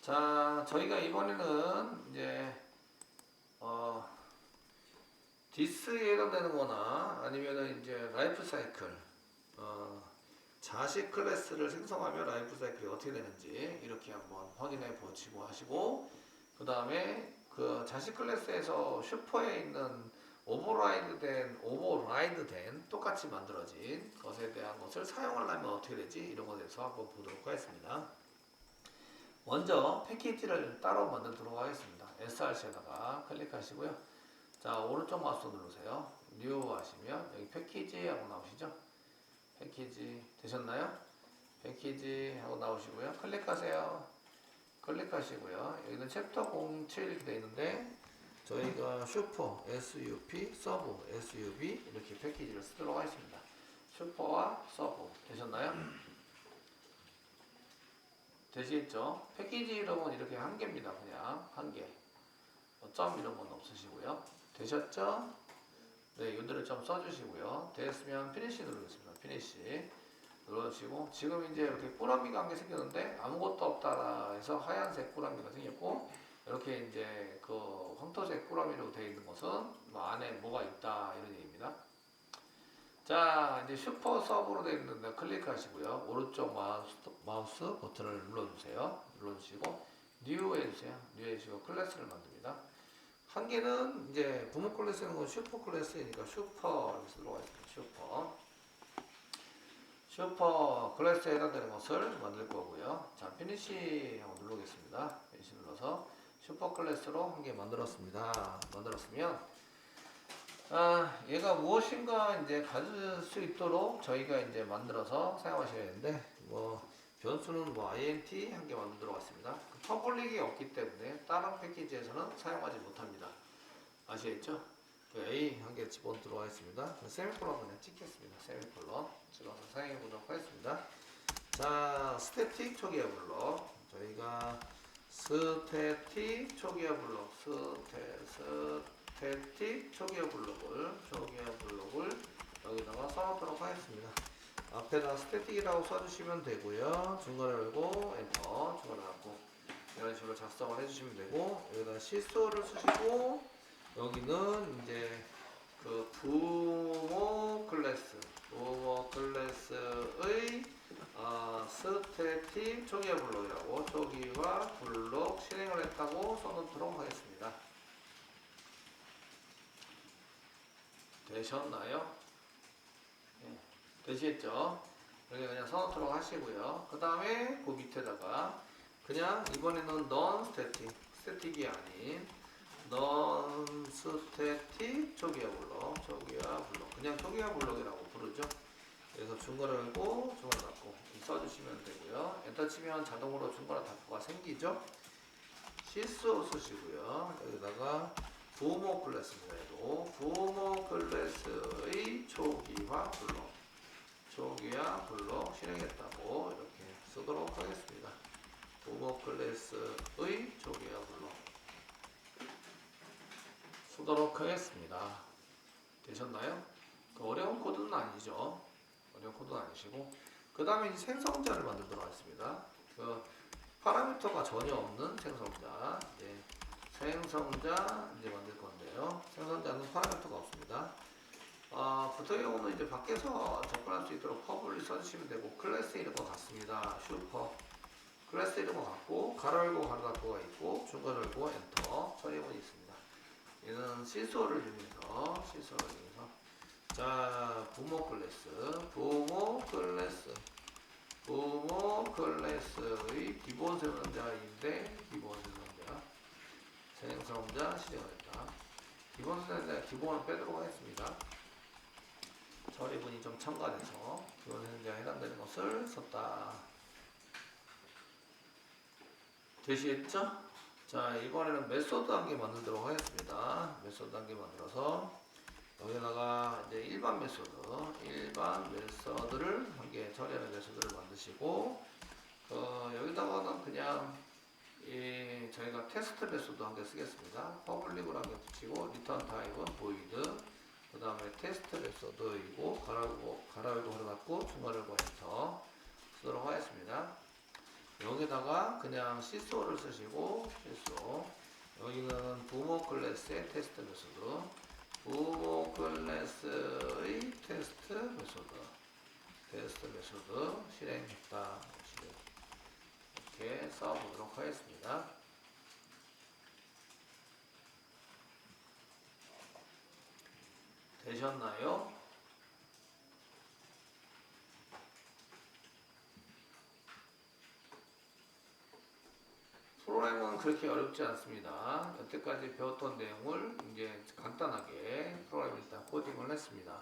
자, 저희가 이번에는 이제 디스에 해당되는 거나 아니면은 이제 라이프 사이클, 자식 클래스를 생성하면 라이프 사이클이 어떻게 되는지 이렇게 한번 확인해 보시고 하시고, 그 다음에 그 자식 클래스에서 슈퍼에 있는 오버라이드 된 똑같이 만들어진 것에 대한 것을 사용하려면 어떻게 되지? 이런 것에 대해서 한번 보도록 하겠습니다. 먼저 패키지를 따로 만들도록 하겠습니다. src에다가 클릭하시고요. 자, 오른쪽 마우스 누르세요. 뉴 하시면 여기 패키지 하고 나오시죠. 패키지 되셨나요? 패키지 하고 나오시고요. 클릭하세요. 클릭하시고요. 여기는 챕터 07 이렇게 되어 있는데 저희가 슈퍼, SUP, 서브, SUB 이렇게 패키지를 쓰도록 하겠습니다. 슈퍼와 서브 되셨나요? 되시겠죠? 패키지 이름은 이렇게 한 개입니다. 그냥 한 개. 점 이런 건 없으시고요. 되셨죠? 네, 요들을 좀 써주시고요. 됐으면 피니시 누르겠습니다. 피니시 눌러주시고, 지금 이제 이렇게 꾸러미가 한 개 생겼는데 아무것도 없다라 해서 하얀색 꾸러미가 생겼고, 이렇게 이제 그 황토색 꾸러미로 되어 있는 것은 뭐 안에 뭐가 있다 이런 얘기입니다. 자, 이제 슈퍼 서브로 되어 있는데 클릭하시고요. 오른쪽 마우스 버튼을 눌러주세요. 눌러주시고 뉴 해주세요. 뉴 해주시고 클래스를 만듭니다. 한 개는 이제 부모 클래스는 건 슈퍼 클래스이니까 슈퍼 이렇게 들어가 있습니다. 슈퍼 클래스에 해당되는 것을 만들 거고요. 자, 피니시 하고 누르겠습니다. 피니시 눌러서 슈퍼 클래스로 한 개 만들었습니다. 만들었으면 얘가 무엇인가 이제 가질 수 있도록 저희가 이제 만들어서 사용하셔야 되는데, 변수는 int 한 개 만들도록 하겠습니다. 그 퍼블릭이 없기 때문에 다른 패키지에서는 사용하지 못합니다. 아시겠죠? 그 A 한 개 집어넣도록 하겠습니다. 세미콜론 그냥 찍겠습니다. 세미콜론 찍어서 사용해 보도록 하겠습니다. 자, 스태틱 초기화 블록. 저희가 스태틱 초기화 블록, 스태틱 초기화 블록을 여기다가 써놓도록 하겠습니다. 앞에다 스태틱이라고 써주시면 되고요. 중간에 열고 엔터, 중간에 닫고 이런 식으로 작성을 해주시면 되고, 여기다 실수를 쓰시고, 여기는 이제 그 부모 클래스의 스태틱 초기화 블록이라고, 초기화 블록 실행을 했다고 써놓도록 하겠습니다. 되셨나요? 네, 되시겠죠? 여기 그냥 써놓도록 하시고요. 그 다음에 그 밑에다가 그냥 이번에는 스태틱이 아닌 스태틱 초기화 블록, 그냥 초기화 블록이라고 부르죠. 그래서 중괄호 열고 중괄호 닫고 써주시면 되고요. 엔터 치면 자동으로 중괄호 닫고가 생기죠. 실수 쓰시고요. 여기다가 부모 클래스입니다. 부모 클래스의 초기화 블록 실행했다고 이렇게 쓰도록 하겠습니다. 부모 클래스의 초기화 블록 쓰도록 하겠습니다. 되셨나요? 어려운 코드는 아니죠. 어려운 코드는 아니시고, 그 다음에 이제 생성자를 만들도록 하겠습니다. 그 파라미터가 전혀 없는 생성자, 생성자 이제 만들 건데요. 생성자는 파라미터가 없습니다. 보통 경우는 이제 밖에서 접근할 수 있도록 퍼블릭 써주시면 되고, 클래스 이름과 같습니다. 슈퍼 클래스 이름과 같고, 가로 열고 가로 닫고가 있고, 중괄호 열고 엔터 처리문이 있습니다. 얘는 시소를 이용해서 자, 부모 클래스의 기본 생성자인데, 생성자 실행을 했다. 기본 생성자 기본을 빼도록 하겠습니다. 처리문이 좀 첨가돼서 기본 생성자에 해당되는 것을 썼다. 되시겠죠? 자, 이번에는 메소드 한 개 만들도록 하겠습니다. 메소드 한 개 만들어서 여기다가 이제 일반 메소드를 한 개 처리하는 메소드를 만드시고, 여기다가는 그냥 저희가 테스트 메소드 한 개 쓰겠습니다. 퍼블릭을 한 개 붙이고, 리턴 타입은 void, 그 다음에 테스트 메소드이고, 가로 열고 가로 닫고 중괄호 열고 엔터 쓰도록 하겠습니다. 여기다가 그냥 시소를 쓰시고 시소. 여기는 부모 클래스의 테스트 메소드. 부모 클래스의 테스트 메소드 실행했다. 이렇게 써보도록 하겠습니다. 되셨나요? 프로그램은 그렇게 어렵지 않습니다. 여태까지 배웠던 내용을 이제 간단하게 프로그램을 일단 코딩을 했습니다.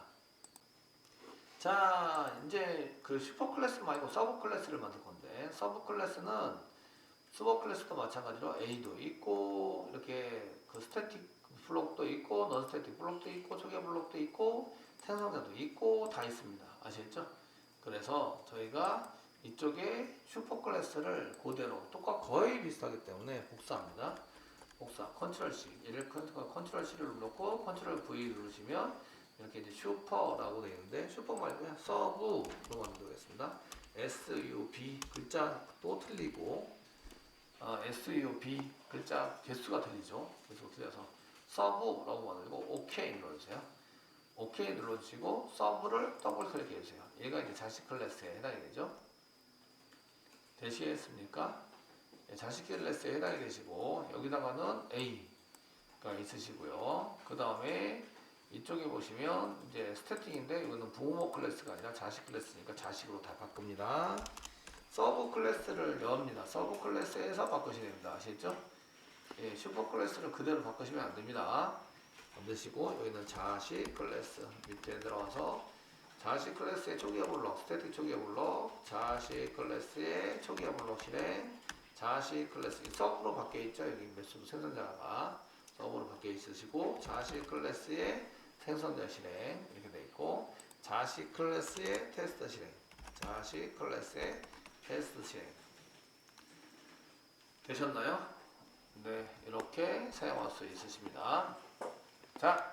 자, 이제 그 슈퍼 클래스 말고 서브 클래스를 만들 건데, 서브 클래스는 슈퍼 클래스도 마찬가지로 A도 있고, 이렇게 그 스태틱 블록도 있고, non 스태틱 블록도 있고, 초기화 블록도 있고, 생성자도 있고, 다 있습니다. 아시겠죠? 그래서 저희가 이쪽에 슈퍼 클래스를 그대로 거의 비슷하기 때문에 복사합니다. 복사, 컨트롤 C. 얘를 컨트롤 C를 눌렀고, 컨트롤 V 누르시면 이렇게 이제 슈퍼라고 되어 있는데, 슈퍼 말고요. 서브로 만들겠습니다. SUB 글자 또 틀리고, SUB 글자 개수가 틀리죠. 개수가 틀려서 서브라고 만들고, OK 눌러주세요. OK 눌러주시고, 서브를 더블 클릭해주세요. 얘가 이제 자식 클래스에 해당이 되죠. 되시겠습니까? 자식 클래스에 해당이 되시고, 여기다가는 A가 있으시고요. 그 다음에 이쪽에 보시면 이제 스태틱인데, 이거는 부모 클래스가 아니라 자식 클래스니까 자식으로 다 바꿉니다. 서브 클래스를 엽니다. 서브 클래스에서 바꾸시면 됩니다. 아시겠죠? 예, 슈퍼 클래스를 그대로 바꾸시면 안 됩니다. 만드시고, 여기는 자식 클래스 밑에 들어가서 자식 클래스의 초기화 블록, 스태틱 초기화 블록, 자식 클래스의 초기화 블록 실행, 자식 클래스, 서브로 바뀌어 있죠. 여기 메소드 생성자가 서브로 바뀌어 있으시고, 자식 클래스의 생성자 실행 이렇게 돼 있고, 자식 클래스의 테스트 실행, 자식 클래스의 테스트 실행. 되셨나요? 네, 이렇게 사용할 수 있으십니다. 자,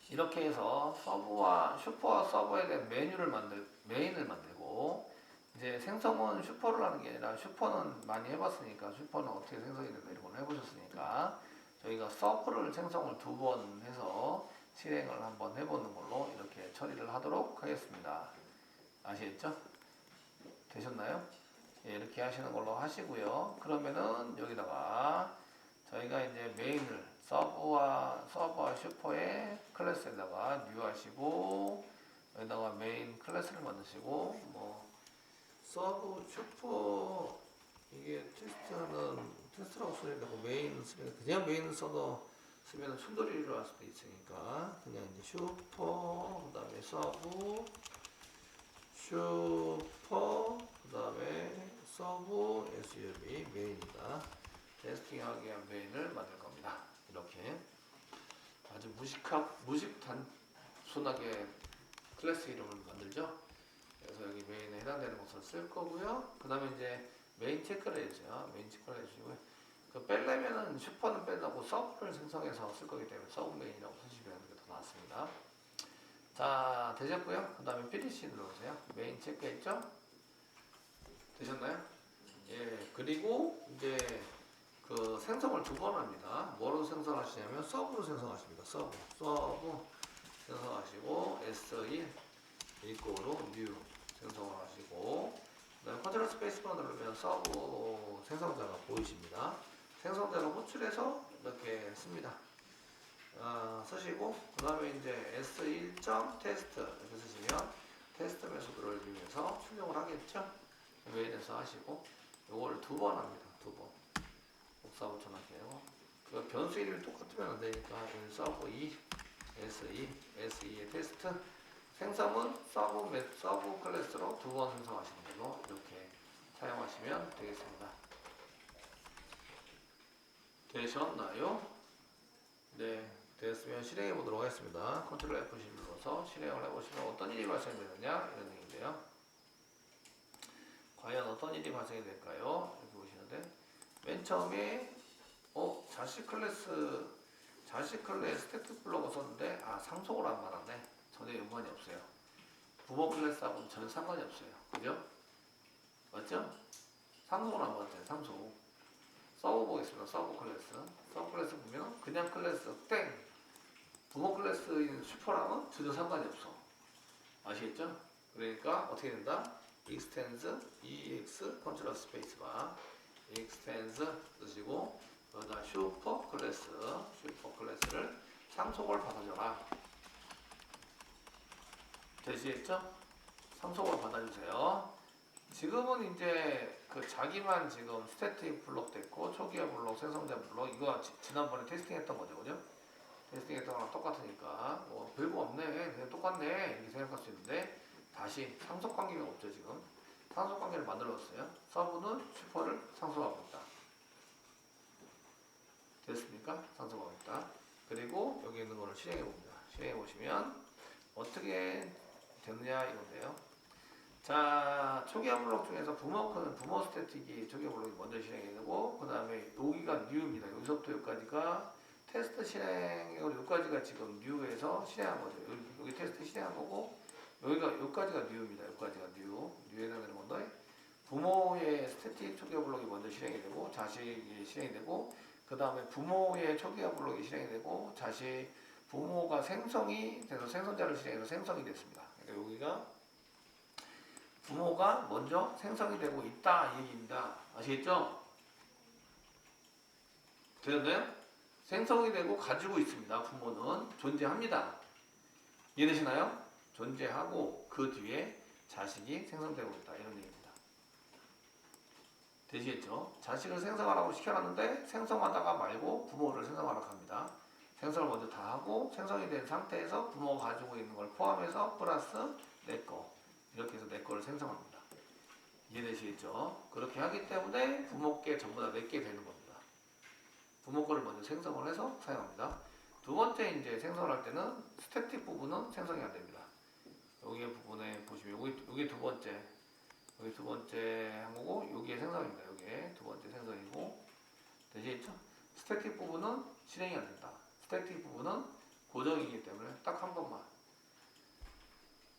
이렇게 해서 서브와 슈퍼와 서브에 대한 메인을 만들고, 이제 생성은 슈퍼를 하는 게 아니라, 슈퍼는 많이 해봤으니까, 슈퍼는 어떻게 생성이 된다 이런 걸 해보셨으니까, 저희가 서브를 생성을 2번 해서 실행을 한번 해보는 걸로 이렇게 처리를 하도록 하겠습니다. 아시겠죠? 되셨나요? 예, 이렇게 하시는 걸로 하시고요. 그러면은 여기다가 저희가 이제 메인을 서브와 슈퍼의 클래스에다가 뉴 하시고, 여기다가 메인 클래스를 만드시고, 뭐 서브 슈퍼 이게 테스트라고 쓰니까 메인 쓰면 그냥 메인을 쓰면 순돌이로 할 수도 있으니까 그냥 이제 슈퍼 그다음에 서브 슈퍼 그다음에 서브 SUB 메인이다. 테스팅하기 위한 메인을 만들 겁니다. 이렇게 아주 무식 단순하게 클래스 이름을 만들죠. 그래서 여기 메인에 해당되는 것을 쓸 거고요. 그 다음에 이제 메인 체크를 해주세요. 메인 체크를 해주시고요. 그 빼려면은 슈퍼는 빼려고 서브를 생성해서 쓸 거기 때문에 서브 메인이라고 쓰시면 게 더 낫습니다. 자, 되셨고요. 그 다음에 finish 눌러주세요. 메인 체크했죠? 되셨나요? 예, 그리고 이제 그 생성을 2번 합니다. 뭐로 생성하시냐면 서브로 생성하십니다. 서브 생성하시고 S1 이꼬로 new 생성을 하시고, 그다음에 컨트롤 스페이스바 누르면 서브 생성자가 보이십니다. 생성자를 호출해서 이렇게 씁니다. 쓰시고, 그 다음에 이제 S1.test 이렇게 쓰시면 테스트 메소드를 이용해서 출력을 하겠죠. 메인에서 하시고, 요거를 2번 합니다. 2번 복사 붙여넣기예요. 그 변수 이름이 똑같으면 안 되니까 서브 2 S2의 테스트 생성은 서브 클래스로 2번 생성하시는 걸로 이렇게 사용하시면 되겠습니다. 되셨나요? 네, 됐으면 실행해 보도록 하겠습니다. 컨트롤 F10 눌러서 실행을 해보시면 어떤 일이 발생되느냐 이런 얘기인데요. 과연 어떤 일이 발생이 될까요? 이렇게 보시는데 맨 처음에 자식 클래스 스태틱 블록을 썼는데 상속을 안 받았네. 전혀 연관이 없어요. 부모 클래스하고는 전혀 상관이 없어요. 그죠? 맞죠? 상속을 한번 했잖아요. 상속. 서브 보겠습니다. 서브 클래스. 서브 클래스 보면 그냥 클래스 땡. 부모 클래스인 슈퍼랑은 전혀 상관이 없어. 아시겠죠? 그러니까 어떻게 된다? extends ex 컨트롤 스페이스바 extends 쓰시고 여기다 슈퍼 클래스를 상속을 받아줘라. 되시겠죠? 상속을 받아주세요. 지금은 이제 그 자기만 지금 스태틱 블록 됐고 초기화 블록, 생성된 블록 이거 지난번에 테스팅했던 거죠, 그죠? 테스팅했던 거랑 똑같으니까 뭐 별거 없네, 그냥 똑같네 이렇게 생각할 수 있는데 다시 상속 관계가 없죠 지금. 상속 관계를 만들었어요. 서브는 슈퍼를 상속하고 있다. 됐습니까? 상속하고 있다. 그리고 여기 있는 거를 실행해 봅니다. 실행해 보시면 어떻게 되느냐 이건데요. 자, 초기화 블록 중에서 부모 스태틱이 초기화 블록이 먼저 실행이 되고 그 다음에 여기가 뉴입니다. 여기서부터 여기까지가 테스트 실행으로 여기까지가 지금 뉴에서 실행한 거죠. 여기 테스트 실행한 거고 여기까지가 뉴입니다. 여기까지가 뉴에 해당되는 건데 부모의 스태틱 초기화 블록이 먼저 실행이 되고 자식이 실행이 되고 그 다음에 부모의 초기화 블록이 실행이 되고 부모가 생성이 돼서 생성자를 실행해서 생성이 됐습니다. 그러니까 여기가 부모가 먼저 생성이 되고 있다 이 얘기입니다. 아시겠죠? 되었나요? 생성이 되고 가지고 있습니다. 부모는 존재합니다. 이해되시나요? 존재하고 그 뒤에 자식이 생성되고 있다 이런 얘기입니다. 되시겠죠? 자식을 생성하라고 시켜놨는데 생성하다가 말고 부모를 생성하라고 합니다. 생성을 먼저 다 하고 생성이 된 상태에서 부모가 가지고 있는 걸 포함해서 플러스 내 거 이렇게 해서 내 거를 생성합니다. 이해되시겠죠? 그렇게 하기 때문에 부모께 전부 다 내게 되는 겁니다. 부모 거를 먼저 생성을 해서 사용합니다. 두 번째 이제 생성을 할 때는 스태틱 부분은 생성이 안 됩니다. 여기 부분에 보시면 여기 두 번째 여기 두 번째 한 거고 여기에 생성입니다. 여기에 두 번째 생성이고 되시겠죠? 스태틱 부분은 실행이 안 된다. 스태틱 부분은 고정이기 때문에 딱 한 번만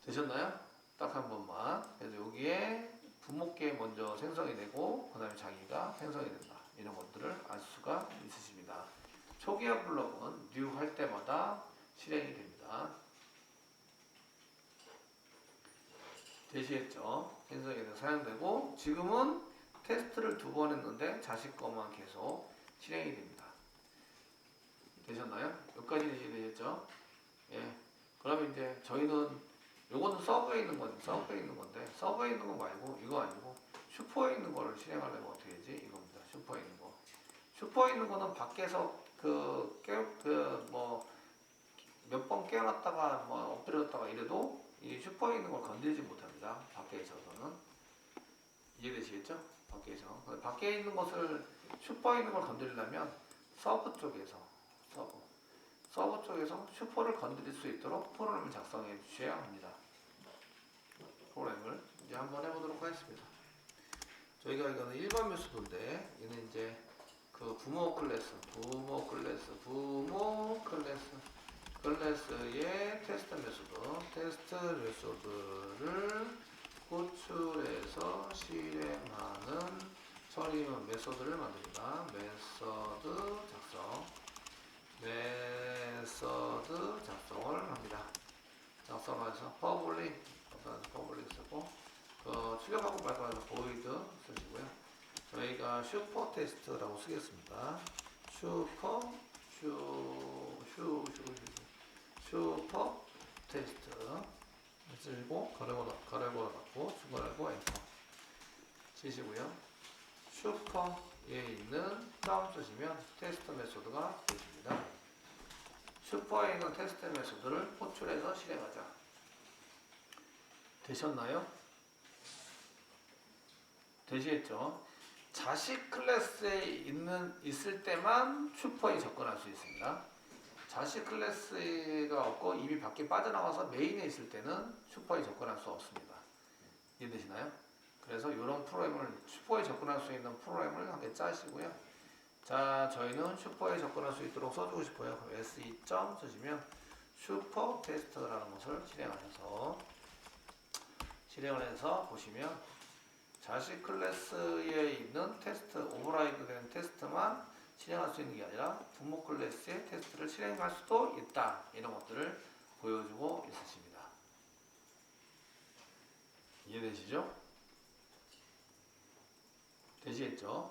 되셨나요? 딱 한 번만. 그래서 여기에 부모께 먼저 생성이 되고 그 다음에 자기가 생성이 된다. 이런 것들을 알 수가 있으십니다. 초기화 블록은 뉴 할 때마다 실행이 됩니다. 되시겠죠? 생성이 돼서 사용되고 지금은 테스트를 2번 했는데 자식 것만 계속 실행이 됩니다. 되셨나요? 여기까지 되셨죠? 예. 그러면 이제 저희는 요거는 서버에 있는 건데 서버에 있는 거 말고 이거 아니고 슈퍼에 있는 거를 실행하려면 어떻게 되지? 이겁니다. 슈퍼에 있는 거. 슈퍼에 있는 거는 밖에서 몇 번 깨어났다가 엎드렸다가 이래도 이 슈퍼에 있는 걸 건드리지 못합니다. 밖에 있어서는. 이해되시겠죠? 밖에 있는 것을 슈퍼에 있는 걸 건드리려면 서버 쪽에서 슈퍼를 건드릴 수 있도록 프로그램을 작성해 주셔야 합니다. 프로그램을 이제 한번 해보도록 하겠습니다. 저희가 이거는 일반 메소드인데 얘는 이제 그 부모 클래스의 테스트 메소드를 호출해서 실행하는 처리문 메소드를 만듭니다. 메소드 작성을 합니다. 작성해서 퍼블릭 쓰고 출력하고 발표해서 보이드 쓰시고요. 저희가 슈퍼 테스트라고 쓰겠습니다. 슈퍼 테스트 쓰시고 가로고 닫고 중괄호 엔터 치시고요. 슈퍼에 있는 다음 쓰시면 테스트 메소드가 되십니다. 슈퍼에 있는 테스트 메소드를 호출해서 실행하자. 되셨나요? 되시겠죠? 자식 클래스에 있을 때만 슈퍼에 접근할 수 있습니다. 자식 클래스가 없고 이미 밖에 빠져나가서 메인에 있을 때는 슈퍼에 접근할 수 없습니다. 이해되시나요? 그래서 이런 프로그램을 슈퍼에 접근할 수 있는 프로그램을 함께 짜시고요. 자, 저희는 슈퍼에 접근할 수 있도록 써주고 싶어요. SE 점 쓰시면 슈퍼 테스트라는 것을 실행을 해서 보시면 자식 클래스에 있는 테스트, 오버라이드 된 테스트만 실행할 수 있는 게 아니라 부모 클래스의 테스트를 실행할 수도 있다. 이런 것들을 보여주고 있으십니다. 이해되시죠? 되시겠죠?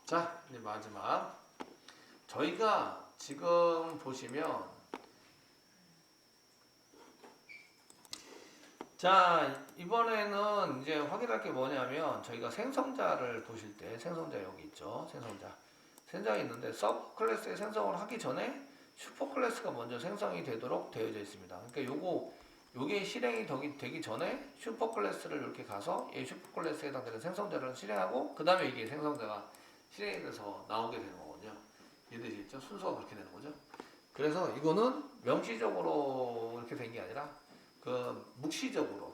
자, 이제 마지막. 저희가 지금 보시면, 자, 이번에는 이제 확인할 게 뭐냐면, 저희가 생성자를 보실 때, 생성자 여기 있죠? 생성자가 있는데, 서브 클래스의 생성을 하기 전에 슈퍼 클래스가 먼저 생성이 되도록 되어져 있습니다. 그러니까 요게 실행이 되기 전에 슈퍼 클래스를 이렇게 가서 이 슈퍼 클래스에 해당되는 생성자를 실행하고, 그 다음에 이게 생성자가 실행이 돼서 나오게 되는 거거든요. 이해되시겠죠? 순서가 그렇게 되는 거죠. 그래서 이거는 명시적으로 이렇게 된 게 아니라 그 묵시적으로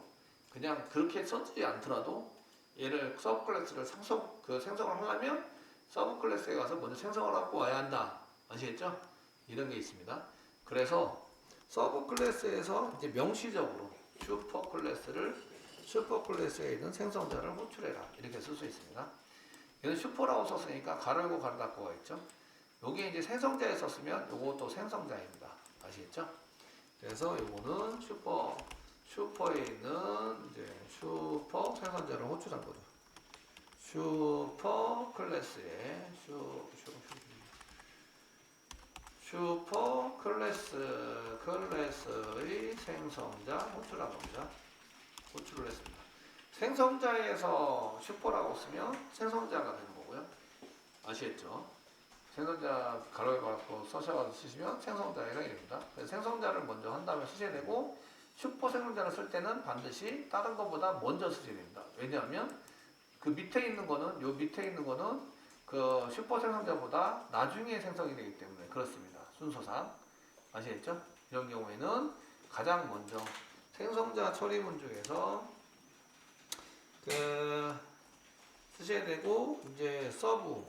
그냥 그렇게 써지지 않더라도 얘를 서브 클래스를 생성을 하려면 서브 클래스에 가서 먼저 생성을 하고 와야 한다. 아시겠죠? 이런 게 있습니다. 그래서 서브 클래스에서 이제 명시적으로 슈퍼 클래스에 있는 생성자를 호출해라. 이렇게 쓸 수 있습니다. 얘는 슈퍼라고 썼으니까 가로 열고 가로 닫고가 있죠. 요게 이제 생성자에 썼으면 요것도 생성자입니다. 아시겠죠? 그래서 요거는 슈퍼에 있는 이제 슈퍼 생성자를 호출한 거죠. 슈퍼 클래스의 슈퍼 클래스의 생성자 호출한 겁니다. 호출을 했습니다. 생성자에서 슈퍼라고 쓰면 생성자가 되는 거고요. 아시겠죠? 생성자 가로에 받고 써셔가지고 쓰시면 생성자가 이됩니다. 생성자를 먼저 한 다음에 쓰셔야 되고 슈퍼 생성자를 쓸 때는 반드시 다른 것보다 먼저 쓰셔야 됩니다. 왜냐하면 그 밑에 있는 거는 그 슈퍼 생성자보다 나중에 생성이 되기 때문에 그렇습니다. 순서상 아시겠죠? 이런 경우에는 가장 먼저 생성자 처리문 중에서 쓰셔야 되고 이제 서브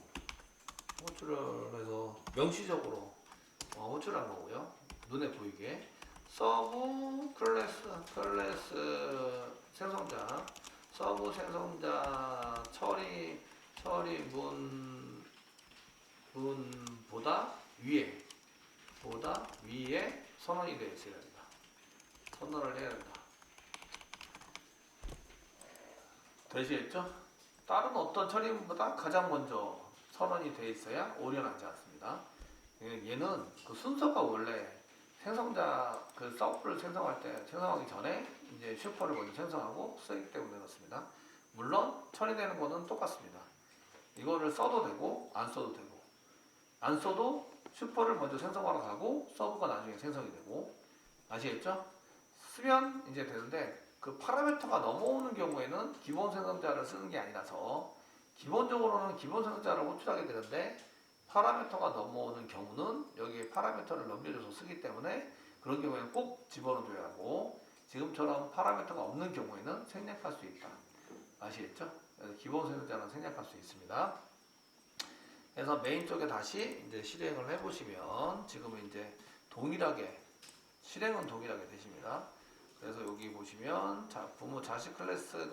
호출을 해서 명시적으로 호출한 거고요. 눈에 보이게 서브 클래스 생성자 서브 생성자 문보다 위에 선언이 되어 있어야 된다. 선언을 해야 된다. 되시겠죠? 다른 어떤 처리문보다 가장 먼저 선언이 되어 있어야 오류나지 않습니다. 얘는 그 순서가 원래 생성자 그 서브를 생성하기 전에 이제 슈퍼를 먼저 생성하고 쓰기 때문에 그렇습니다. 물론 처리되는 거는 똑같습니다. 이거를 써도 되고 안 써도 되고 안 써도 슈퍼를 먼저 생성하러 가고 서브가 나중에 생성이 되고 아시겠죠? 쓰면 이제 되는데 그 파라미터가 넘어오는 경우에는 기본 생성자를 쓰는 게 아니라서 기본적으로는 기본 생성자를 호출하게 되는데 파라미터가 넘어오는 경우는 여기에 파라미터를 넘겨줘서 쓰기 때문에 그런 경우에는 꼭 집어넣어줘야 하고 지금처럼 파라미터가 없는 경우에는 생략할 수 있다. 아시겠죠? 그래서 기본 생성자는 생략할 수 있습니다. 그래서 메인 쪽에 다시 이제 실행을 해보시면 지금은 이제 실행은 동일하게 되십니다. 그래서 여기 보시면 부모 자식 클래스에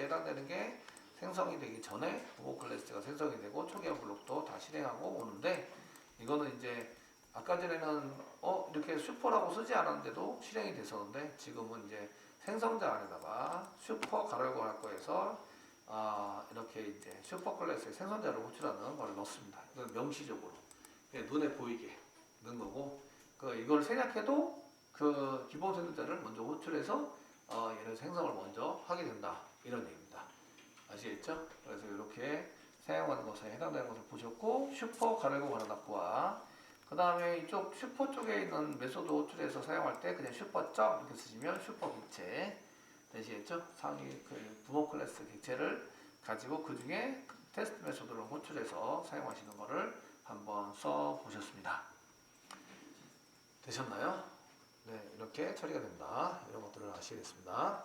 해당되는 게 생성이 되기 전에 부모 클래스가 생성이 되고 초기화 블록도 다 실행하고 오는데 이거는 이제 아까 전에는 이렇게 슈퍼라고 쓰지 않았는데도 실행이 됐었는데 지금은 이제 생성자 안에다가 슈퍼 가로열고 할 거에서 이렇게 이제 슈퍼 클래스의 생성자를 호출하는 걸 넣습니다. 이건 명시적으로 눈에 보이게 넣은 거고 이걸 생략해도 그 기본 생성자를 먼저 호출해서 얘를 생성을 먼저 하게 된다. 이런 얘기입니다. 아시겠죠? 그래서 이렇게 사용하는 것에 해당되는 것을 보셨고 슈퍼 가로열고 가로 닫고와 그 다음에 이쪽 슈퍼 쪽에 있는 메소드 호출해서 사용할 때 그냥 슈퍼 점 이렇게 쓰시면 슈퍼 객체 되시겠죠? 상위 부모 클래스 객체를 가지고 그 중에 테스트 메소드를 호출해서 사용하시는 것을 한번 써 보셨습니다. 되셨나요? 네, 이렇게 처리가 된다. 이런 것들을 아시겠습니다.